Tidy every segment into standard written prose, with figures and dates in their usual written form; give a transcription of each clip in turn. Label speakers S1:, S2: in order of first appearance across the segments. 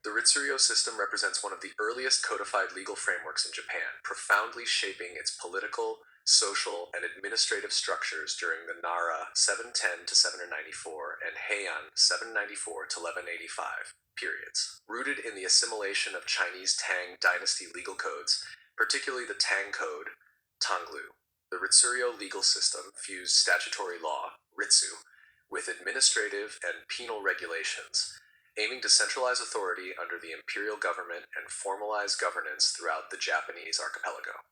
S1: The Ritsuryō system represents one of the earliest codified legal frameworks in Japan, profoundly shaping its political, social, and administrative structures during the Nara 710 to 794 and Heian 794 to 1185 periods. Rooted in the assimilation of Chinese Tang dynasty legal codes, particularly the Tang Code, Tanglu, the Ritsuryō legal system fused statutory law, Ritsu, with administrative and penal regulations, aiming to centralize authority under the imperial government and formalize governance throughout the Japanese archipelago.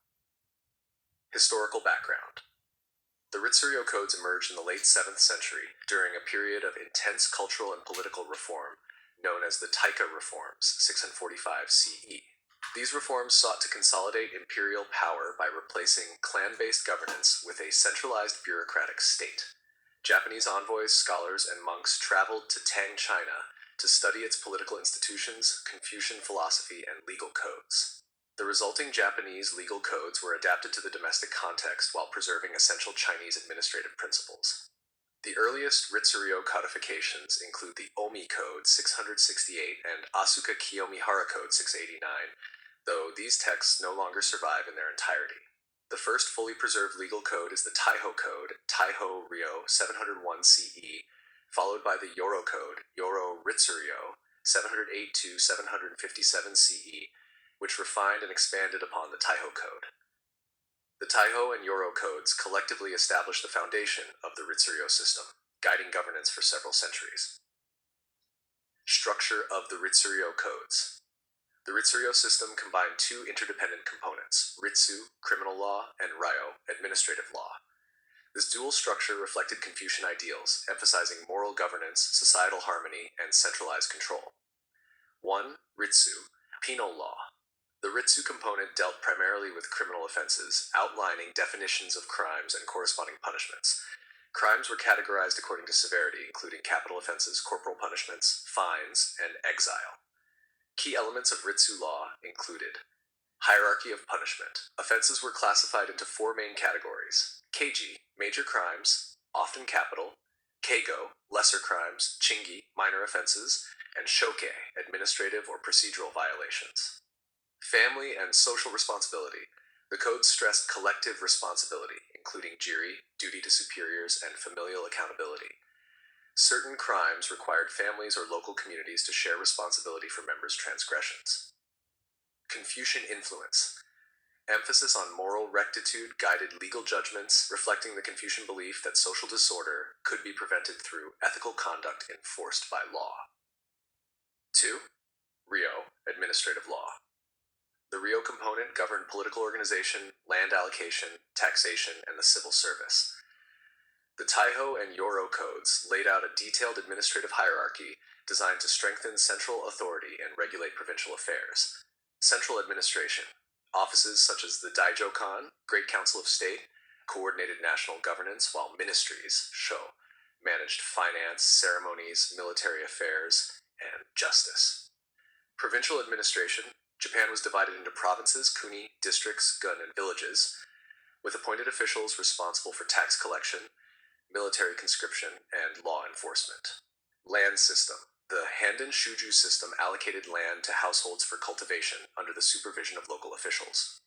S1: Historical background. The Ritsuryō codes emerged in the late 7th century during a period of intense cultural and political reform known as the Taika Reforms, 645 CE. These reforms sought to consolidate imperial power by replacing clan-based governance with a centralized bureaucratic state. Japanese envoys, scholars, and monks traveled to Tang China to study its political institutions, Confucian philosophy, and legal codes. The resulting Japanese legal codes were adapted to the domestic context while preserving essential Chinese administrative principles. The earliest Ritsuryō codifications include the Omi Code 668 and Asuka Kiyomihara Code 689, though these texts no longer survive in their entirety. The first fully preserved legal code is the Taiho Code, Taiho-ryo 701 CE, followed by the Yoro Code, Yoro Ritsuryō 708 to 757 CE, which refined and expanded upon the Taiho Code. The Taiho and Yoro codes collectively established the foundation of the Ritsuryō system, guiding governance for several centuries. Structure of the Ritsuryō codes. The Ritsuryō system combined two interdependent components, Ritsu, criminal law, and Ryo, administrative law. This dual structure reflected Confucian ideals, emphasizing moral governance, societal harmony, and centralized control. 1. Ritsu, penal law. The Ritsu component dealt primarily with criminal offenses, outlining definitions of crimes and corresponding punishments. Crimes were categorized according to severity, including capital offenses, corporal punishments, fines, and exile. Key elements of Ritsu law included hierarchy of punishment. Offenses were classified into four main categories: keiji, major crimes, often capital; keigo, lesser crimes; chingi, minor offenses; and shoke, administrative or procedural violations. Family and social responsibility. The code stressed collective responsibility, including jiri, duty to superiors, and familial accountability. Certain crimes required families or local communities to share responsibility for members' transgressions. Confucian influence. Emphasis on moral rectitude guided legal judgments, reflecting the Confucian belief that social disorder could be prevented through ethical conduct enforced by law. 2. Ryo, administrative law. The Ryo component governed political organization, land allocation, taxation, and the civil service. The Taiho and Yoro codes laid out a detailed administrative hierarchy designed to strengthen central authority and regulate provincial affairs. Central administration. Offices such as the Daijokan, Great Council of State, coordinated national governance, while ministries, sho, managed finance, ceremonies, military affairs, and justice. Provincial administration. Japan was divided into provinces, kuni, districts, gun, and villages, with appointed officials responsible for tax collection, military conscription, and law enforcement. Land system. The Handen Shuju system allocated land to households for cultivation under the supervision of local officials.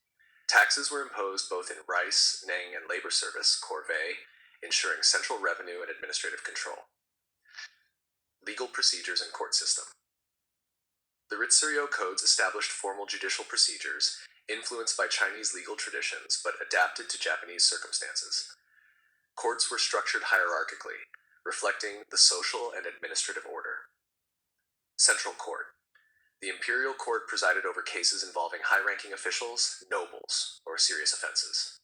S1: Taxes were imposed both in rice, neng, and labor service, corvée, ensuring central revenue and administrative control. Legal procedures and court system. The Ritsuryō codes established formal judicial procedures, influenced by Chinese legal traditions, but adapted to Japanese circumstances. Courts were structured hierarchically, reflecting the social and administrative order. Central Court. The imperial court presided over cases involving high-ranking officials, nobles, or serious offenses.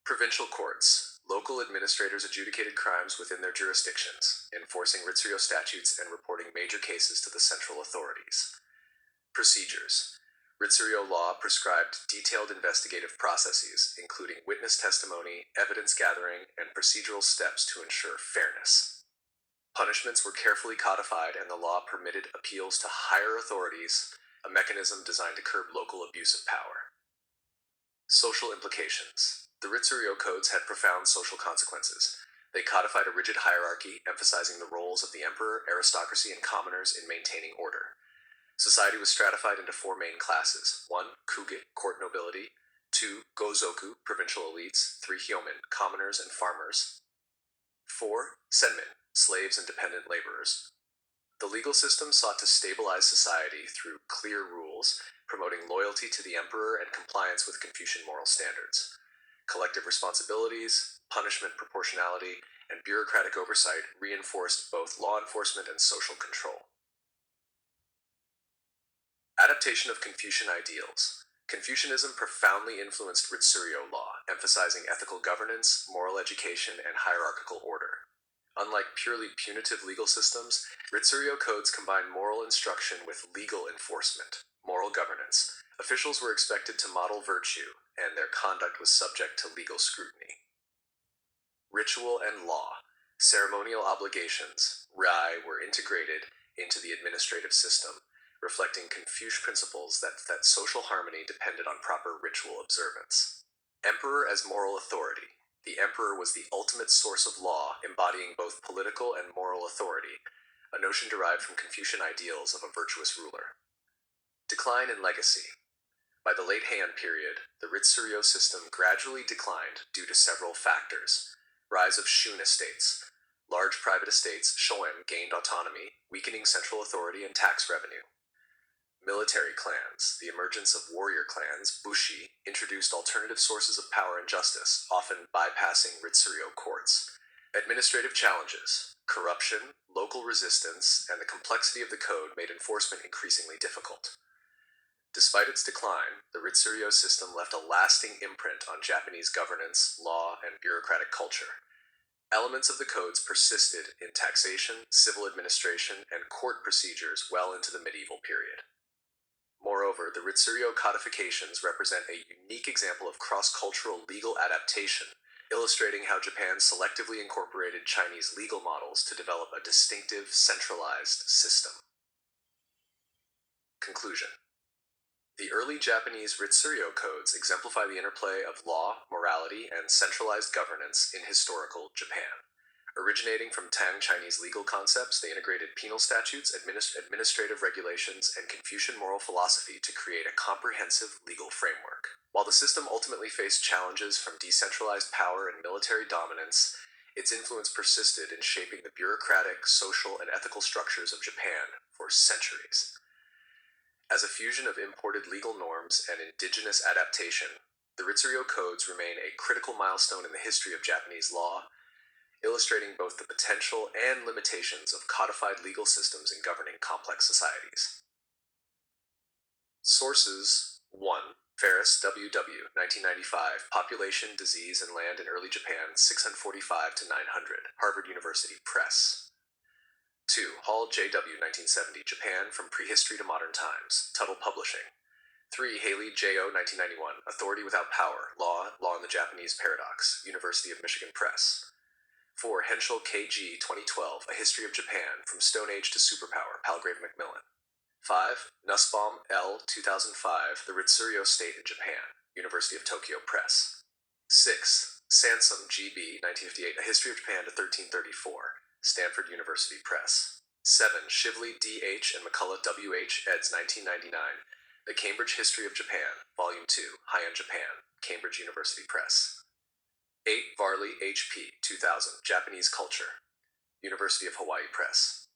S1: Provincial courts. Local administrators adjudicated crimes within their jurisdictions, enforcing Ritsuryō statutes and reporting major cases to the central authorities. Procedures. Ritsuryō law prescribed detailed investigative processes, including witness testimony, evidence gathering, and procedural steps to ensure fairness. Punishments were carefully codified, and the law permitted appeals to higher authorities, a mechanism designed to curb local abuse of power. Social implications. The Ritsuryō codes had profound social consequences. They codified a rigid hierarchy, emphasizing the roles of the emperor, aristocracy, and commoners in maintaining order. Society was stratified into four main classes. 1. Kuge, court nobility. 2. Gozoku, provincial elites. 3. Hyomin, commoners and farmers. 4. Senmin, slaves and dependent laborers. The legal system sought to stabilize society through clear rules, promoting loyalty to the emperor and compliance with Confucian moral standards. Collective responsibilities, punishment proportionality, and bureaucratic oversight reinforced both law enforcement and social control. Adaptation of Confucian ideals. Confucianism profoundly influenced Ritsuryō law, emphasizing ethical governance, moral education, and hierarchical order. Unlike purely punitive legal systems, Ritsuryō codes combine moral instruction with legal enforcement, moral governance. Officials were expected to model virtue, and their conduct was subject to legal scrutiny. Ritual and law. Ceremonial obligations, rai, were integrated into the administrative system, reflecting Confucian principles that social harmony depended on proper ritual observance. Emperor as moral authority. The emperor was the ultimate source of law, embodying both political and moral authority, a notion derived from Confucian ideals of a virtuous ruler. Decline in legacy. By the late Heian period, the Ritsuryō system gradually declined due to several factors. Rise of shun estates. Large private estates, shoen, gained autonomy, weakening central authority and tax revenue. Military clans. The emergence of warrior clans, bushi, introduced alternative sources of power and justice, often bypassing Ritsuryō courts. Administrative challenges. Corruption, local resistance, and the complexity of the code made enforcement increasingly difficult. Despite its decline, the Ritsuryō system left a lasting imprint on Japanese governance, law, and bureaucratic culture. Elements of the codes persisted in taxation, civil administration, and court procedures well into the medieval period. Moreover, the Ritsuryō codifications represent a unique example of cross-cultural legal adaptation, illustrating how Japan selectively incorporated Chinese legal models to develop a distinctive, centralized system. Conclusion. The early Japanese Ritsuryō codes exemplify the interplay of law, morality, and centralized governance in historical Japan. Originating from Tang Chinese legal concepts, they integrated penal statutes, administrative regulations, and Confucian moral philosophy to create a comprehensive legal framework. While the system ultimately faced challenges from decentralized power and military dominance, its influence persisted in shaping the bureaucratic, social, and ethical structures of Japan for centuries. As a fusion of imported legal norms and indigenous adaptation, the Ritsuryō codes remain a critical milestone in the history of Japanese law, illustrating both the potential and limitations of codified legal systems in governing complex societies. Sources: 1. Ferris, W.W., 1995, Population, Disease, and Land in Early Japan, 645 to 900, Harvard University Press. 2. Hall, J.W., 1970, Japan, From Prehistory to Modern Times, Tuttle Publishing. 3. Haley, J.O., 1991, Authority Without Power, Law and the Japanese Paradox, University of Michigan Press. 4. Henschel, K.G., 2012, A History of Japan, From Stone Age to Superpower, Palgrave Macmillan. 5. Nussbaum, L., 2005, The Ritsuryō State in Japan, University of Tokyo Press. 6. Sansom, G.B., 1958, A History of Japan to 1334, Stanford University Press. 7. Shively, D.H., and McCullough, W.H., eds. 1999, The Cambridge History of Japan, Volume 2, Heian, Japan, Cambridge University Press. 8. Varley, H.P., 2000, Japanese Culture, University of Hawaii Press.